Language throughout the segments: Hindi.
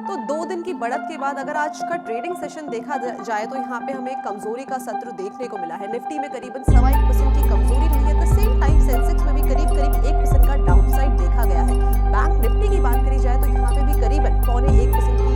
तो 2 दिन की बढ़त के बाद अगर आज का ट्रेडिंग सेशन देखा जाए तो यहाँ पे हमें कमजोरी का सत्र देखने को मिला है। निफ्टी में करीबन 1.25% की कमजोरी रही है। द सेम टाइम सेंसेक्स में भी करीब करीब 1% का डाउनसाइड देखा गया है। बैंक निफ्टी की बात करी जाए तो यहाँ पे भी करीबन 0.25% की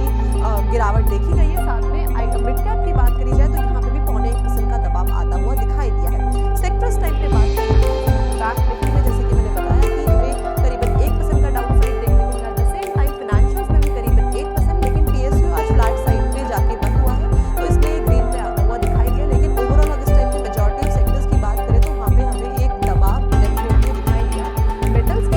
गिरावट देखी गई है। साथ में मिड कैप की बात करी जाए तो यहाँ पे भी 0.1% का दबाव आता हुआ दिखाई दिया है। सेक्टर्स टाइम पे बात करें तो बैंक निफ्टी में जैसे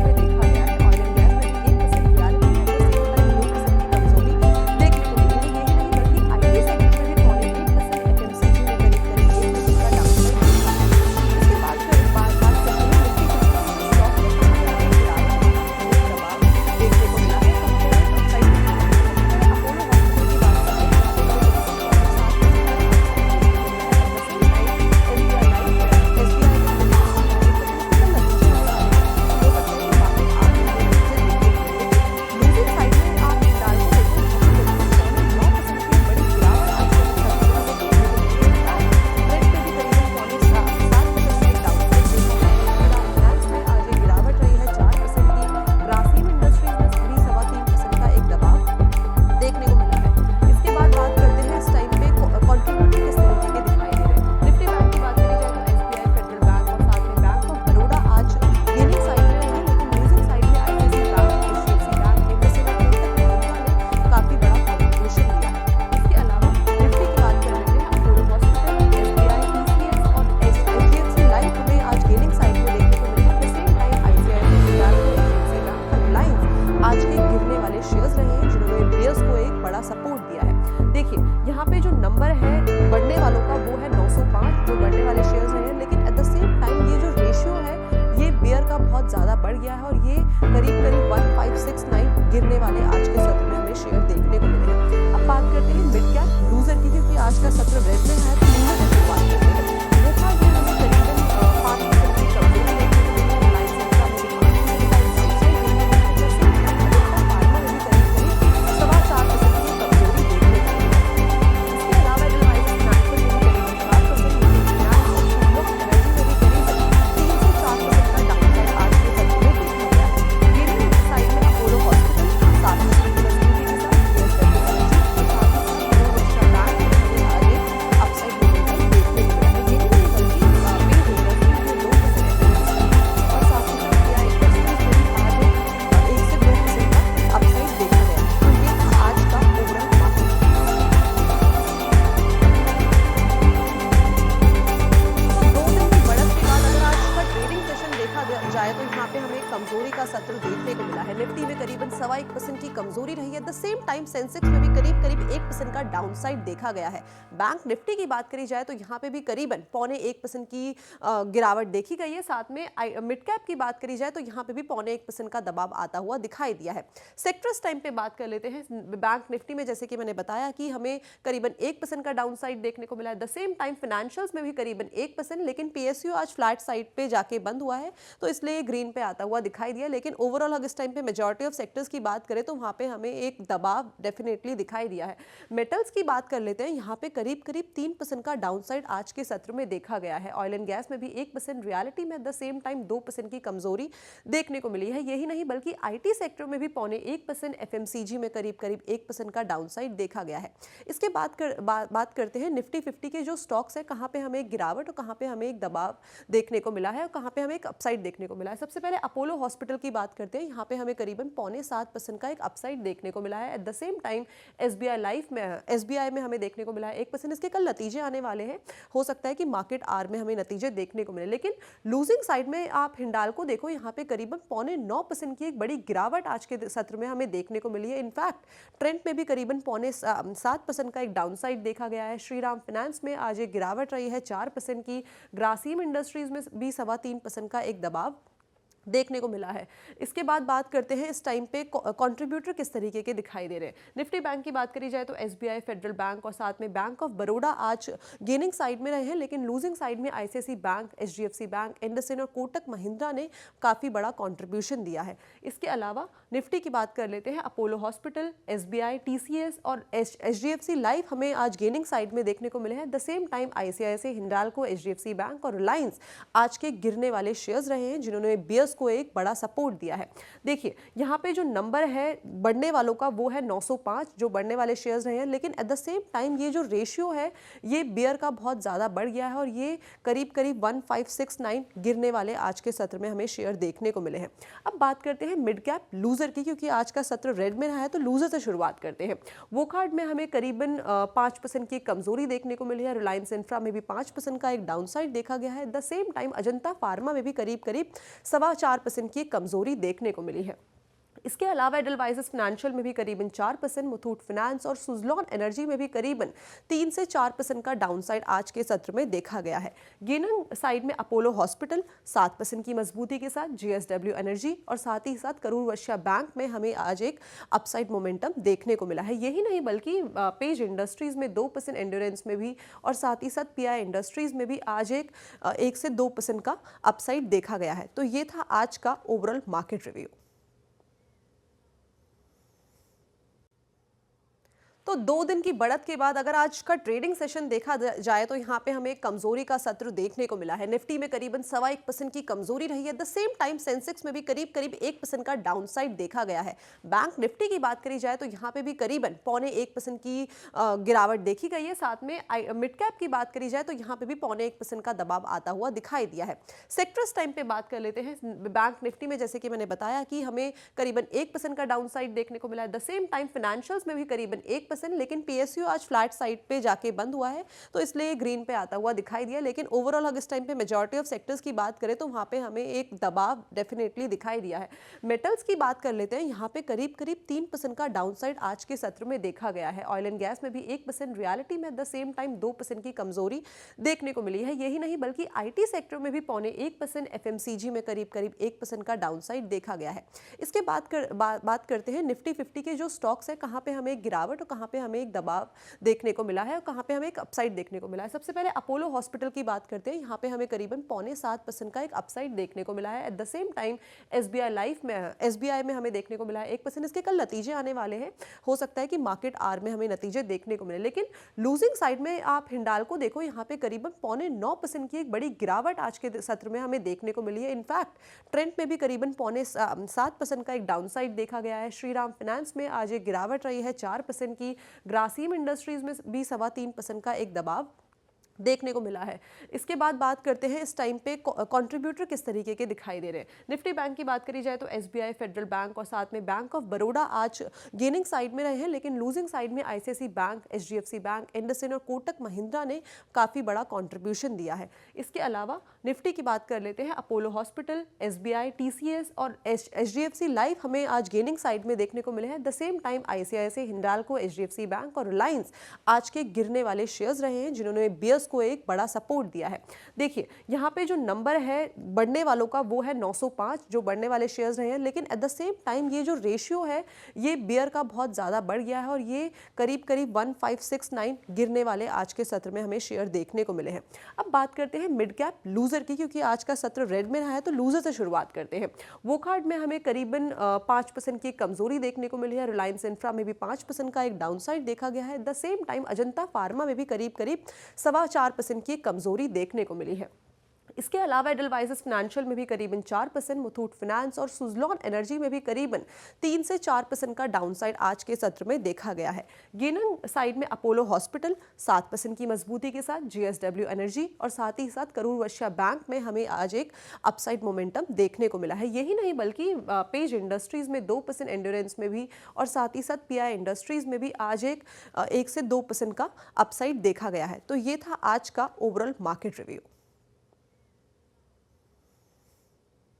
कि मैंने बताया कि हमें करीबन 1% का डाउनसाइड देखने को मिला। द सेम टाइम फाइनेंशियल्स में भी करीबन 1%, लेकिन पीएसयू आज फ्लैट साइड पे जाके बंद हुआ है, तो इसलिए ग्रीन पे आता हुआ दिखाई दिया। लेकिन ओवरऑल अगर इस टाइम पे मेजॉरिटी ऑफ सेक्टर्स की बात करें तो वहाँ पे हमें एक दबाव डेफिनेटली दिखाई दिया। मेटल्स की बात कर लेते हैं, यहाँ पे करीब करीब 3% का डाउनसाइड आज के सत्र में देखा गया है। ऑयल एंड गैस में भी 1% रियलिटी है, द सेम टाइम 2% की कमजोरी देखने को मिली है। यही नहीं बल्कि आईटी सेक्टर में भी 0.1%, एफएमसीजी में करीब करीब 1% का डाउनसाइड देखा है। इसके बाद बात करते हैं निफ्टी 50 के स्टॉक में कहाँ पे हमें गिरावट दबाव देखने को मिला है। कहाँ पे हमें अपसाइड देखने को मिला है। सबसे पहले अपोलो हॉस्पिटल की बात करें, यहाँ पे करीबन 1,569 गिरने वाले आज के सत्र में हमें शेयर देखने को मिले हैं। अब बात करते हैं मिड कैप लूजर की, क्योंकि आज का सत्र रेड में है, तो लूजर की बात करते हैं। देखा ये हमें करीबन 5% की कमजोरी देखने को मिली है। रिलायंस इंफ्रा में भी 5% का डाउनसाइड देखा गया है। जैसे फार्मा में भी करीब करीब 4.25% की कमजोरी देखने को मिली है। इसके अलावा एडवाइस नेशनल में भी करीबन 4%, एनर्जी में भी करीबन 3 से 4% का डाउनसाइड आज के सत्र में देखा गया है। गेमिंग साइड में अपोलो हॉस्पिटल 7% की मजबूती के साथ, यूएस एनर्जी के साथ बैंक हमें आगे अपसाइड मोमेंटम देखने को मिला है। ये नहीं बल्कि पिंक इंडस्ट्रीज में 2% एफएमसीजी और साथ ही साथ एआई इंडस्ट्रीज में भी आज 1 से 2% का अपसाइड देखा गया है। तो ये था आज का ओवरऑल मार्केट। 2 दिन की बढ़त के बाद अगर आज का ट्रेडिंग सेशन देखा जाए तो यहाँ पे हमें कमजोरी का सत्र देखने को मिला है। निफ्टी में करीबन 1.25% की कमजोरी रही है। द सेम टाइम सेंसेक्स में भी करीब करीब 1% का डाउनसाइड देखा गया है। बैंक निफ्टी की बात करी जाए तो यहाँ पे भी करीबन 0.1% की गिरावट देखी गई है। साथ में मिड कैप की बात करी जाए तो यहाँ पे भी 0.1% का दबाव आता हुआ दिखाई दिया है। सेक्टर्स टाइम पे बात कर लेते हैं। बैंक निफ्टी में जैसे कि मैंने बताया कि हमें करीबन 1% का डाउनसाइड देखने को मिला है। द सेम टाइम फाइनेंशियल्स में भी करीबन 1%, लेकिन पीएसयू आज फ्लैट साइड पे जाके बंद हुआ है, तो इसलिए ग्रीन पे आता हुआ दिखाई दिया। लेकिन ओवरऑल अगर इस टाइम पे मेजॉरिटी ऑफ सेक्टर्स की बात करें तो वहाँ पे हमें एक दबाव डेफिनेटली दिखाई दिया है। मेटल्स की बात कर लेते हैं, यहाँ पे करीब करीब 3% का डाउनसाइड आज के सत्र में देखा गया है। ऑयल एंड गैस में भी 1%, रियलिटी में द सेम टाइम 2% की कमजोरी देखने को मिली है। यही नहीं बल्कि आईटी सेक्टर में भी 0.1%, एफएमसीजी में करीब करीब 1% का डाउनसाइड देखा गया है। इसके बात करते हैं निफ्टी 50 के जो स्टॉक्स है, कहाँ पे हमें एक गिरावट और कहाँ पे हमें एक दबाव देखने को मिला है और कहाँ पे हमें एक अपसाइड देखने को मिला है। सबसे पहले अपोलो हॉस्पिटल की बात करते हैं, यहाँ पे हमें करीबन 0.7% का एक अपसाइड देखने को मिला है। At the same time SBI में हमें देखने को मिला है 1%। इसके कल नतीजे आने वाले हैं, हो सकता है कि मार्केट आर में हमें नतीजे देखने को मिले। लेकिन लूजिंग साइड में आप हिंडाल्को देखो, यहाँ पे करीबन 0.9% की एक बड़ी गिरावट आज के सत्र में हमें देखने को मिली है। इनफैक्ट ट्रेंड में भी करीबन 0.7% का एक डाउनसाइड देखा गया है। श्रीराम फाइनेंस में आज एक गिरावट रही है 4% की। ग्रासिम इंडस्ट्रीज में भी 3.25% का एक दबाव देखने को मिला है। इसके बाद बात करते हैं इस टाइम पे कंट्रीब्यूटर किस तरीके के दिखाई दे रहे हैं। निफ्टी बैंक की बात करी जाए तो एसबीआई, फेडरल बैंक और साथ में बैंक ऑफ बड़ौदा आज गेनिंग साइड में रहे हैं, लेकिन लूजिंग साइड में ICICI bank, HDFC bank, IndusInd और कोटक महिंद्रा ने काफी बड़ा कंट्रीब्यूशन दिया है। इसके अलावा निफ्टी की बात कर लेते हैं, अपोलो हॉस्पिटल, एसबीआई, टीसीएस और एचडीएफसी लाइफ हमें आज गेनिंग साइड में देखने को मिले हैं। The same time ICICI, Hindalco, HDFC bank और रिलायंस आज के गिरने वाले शेयर्स रहे हैं, जिन्होंने बियर्स को एक बड़ा सपोर्ट दिया है। देखिए यहाँ पे जो नंबर है बढ़ने वालों का वो है 905 जो बढ़ने वाले शेयर्स रहे हैं, लेकिन एट द सेम टाइम ये जो रेशियो है ये बियर का बहुत ज़्यादा बढ़ गया है और ये करीब करीब 1569 गिरने वाले आज के सत्र में हमें शेयर देखने को मिले हैं। अब बात करते हैं मिड कैप लूजर की, क्योंकि आज का सत्र रेड में रहा है तो लूजर से शुरुआत करते हैं। वोकार्ड में हमें करीबन 5% की कमजोरी देखने को मिली है। रिलायंस इंफ्रा में भी 5% का एक डाउनसाइड देखा गया है। At the same time Ajanta pharma में भी करीब करीब 4.25% की कमजोरी देखने को मिली है। इसके अलावा एडलवाइजर्स फाइनेंशियल में भी करीबन 4%, मुथूट फाइनेंस और सुजलॉन एनर्जी में भी करीबन 3 से 4% का डाउनसाइड आज के सत्र में देखा गया है। गेनिंग साइड में अपोलो हॉस्पिटल 7% की मजबूती के साथ, जीएसडब्ल्यू एनर्जी और साथ ही साथ करूर वैश्य बैंक में हमें आज एक अपसाइड मोमेंटम देखने को मिला है। यही नहीं बल्कि पेज इंडस्ट्रीज में 2%, एंड्योरेंस में भी और साथ ही साथ पीआई इंडस्ट्रीज में भी आज एक 1 से 2% का अपसाइड देखा गया है। तो ये था आज का ओवरऑल मार्केट रिव्यू। तो 2 दिन की बढ़त के बाद अगर आज का ट्रेडिंग सेशन देखा जाए तो यहाँ पे हमें कमजोरी का सत्र देखने को मिला है। निफ्टी में करीबन 1.25% की कमजोरी रही है। द सेम टाइम सेंसेक्स में भी करीब करीब 1% का डाउनसाइड देखा गया है। बैंक निफ्टी की बात करी जाए तो यहाँ पे भी करीबन 0.25% की गिरावट देखी गई है। साथ में मिड कैप की बात करी जाए तो यहाँ पे भी 0.1% का दबाव आता हुआ दिखाई दिया है। सेक्टर्स टाइम पे बात कर लेते हैं। बैंक निफ्टी में जैसे कि मैंने बताया कि हमें करीबन 1% का डाउनसाइड देखने को मिला है। द सेम टाइम फाइनेंशियल्स में भी करीबन 1%, लेकिन पीएसयू आज फ्लैट साइड पे जाके बंद हुआ है तो इसलिए ग्रीन पे आता हुआ दिखाई दिया। लेकिन ओवरऑल अगर इस टाइम पे मेजॉरिटी ऑफ सेक्टर्स की बात करें तो वहां पे हमें एक दबाव डेफिनेटली दिखाई दिया है। मेटल्स की बात कर लेते हैं। यहाँ पे करीब करीब 3% का डाउनसाइड आज के सत्र में देखा गया है। ऑयल एंड गैस में भी 1%, रियलिटी में एट द सेम टाइम 2% की कमजोरी देखने को मिली है। यही नहीं बल्कि आईटी सेक्टर में भी 0.1%, एफएमसीजी में करीब करीब 1% का डाउनसाइड देखा गया है। इसके बात करते हैं निफ्टी 50 के जो स्टॉक्स है, कहाँ पे हमें एक गिरावट और कहाँ पे हमें एक दबाव देखने को मिला है और कहां पे हमें एक अपसाइड देखने को मिला है। सबसे पहले अपोलो हॉस्पिटल की बात करते हैं। यहां पे हमें करीबन 0.7% का एक अपसाइड देखने को मिला है। At the same time SBI life में, एसबीआई में हमें देखने को मिला है 1%। इसके कल नतीजे आने वाले हैं, हो सकता है कि मार्केट आर में हमें नतीजे देखने को मिले। लेकिन लूजिंग साइड में आप हिंडाल्को देखो, यहाँ पे करीबन 0.9% की एक बड़ी गिरावट आज के सत्र में हमें देखने को मिली है। इनफैक्ट ट्रेंड में भी करीबन 0.7% का एक डाउनसाइड देखा गया है। श्रीराम फाइनेंस में आज एक गिरावट रही है 4% की। ग्रासिम इंडस्ट्रीज में भी 3.25% का एक दबाव देखने को मिला है। इसके बाद बात करते हैं इस टाइम पे कंट्रीब्यूटर किस तरीके के दिखाई दे रहे हैं। निफ्टी बैंक की बात करी जाए तो एसबीआई, फेडरल बैंक और साथ में बैंक ऑफ बड़ौदा आज गेनिंग साइड में रहे हैं, लेकिन लूजिंग साइड में ICICI bank, HDFC bank, IndusInd और कोटक महिंद्रा ने काफी बड़ा कंट्रीब्यूशन दिया है। इसके अलावा निफ्टी की बात कर लेते हैं। अपोलो हॉस्पिटल, एसबीआई, टीसीएस और एचडीएफसी लाइफ हमें आज गेनिंग साइड में देखने को मिले हैं। The same time ICICI, Hindalco, HDFC bank और रिलायंस आज के गिरने वाले शेयर्स रहे हैं, जिन्होंने बियर्स को एक बड़ा सपोर्ट दिया है। देखिए यहाँ पे जो नंबर है बढ़ने वालों का वो है 905 जो बढ़ने वाले शेयर्स रहे हैं, लेकिन एट द सेम टाइम ये जो रेशियो है ये बियर का बहुत ज्यादा बढ़ गया है और ये करीब करीब 1569 गिरने वाले आज के सत्र में हमें शेयर देखने को मिले हैं। अब बात करते हैं मिड कैप लूजर की, क्योंकि आज का सत्र रेड में रहा है तो लूजर से शुरुआत करते हैं। वोकार्ड में हमें करीबन 5% की कमजोरी देखने को मिली है। रिलायंस इंफ्रा में भी 5% का एक डाउनसाइड देखा गया है। At the same time Ajanta pharma में भी करीब करीब 4.25% की कमजोरी देखने को मिली है। इसके अलावा एडलवाइजर्स फाइनेंशियल में भी करीबन 4%, मुथूट फाइनेंस और सुजलॉन एनर्जी में भी करीबन 3 से 4% का डाउनसाइड आज के सत्र में देखा गया है। गेनिंग साइड में अपोलो हॉस्पिटल 7% की मजबूती के साथ, जीएसडब्ल्यू एनर्जी और साथ ही साथ करूर वैश्य बैंक में हमें आज एक अपसाइड मोमेंटम देखने को मिला है। यही नहीं बल्कि पेज इंडस्ट्रीज में 2%, एंड्योरेंस में भी और साथ ही साथ पीआई इंडस्ट्रीज में भी आज एक 1 से 2% का अपसाइड देखा गया है। तो ये था आज का ओवरऑल मार्केट रिव्यू।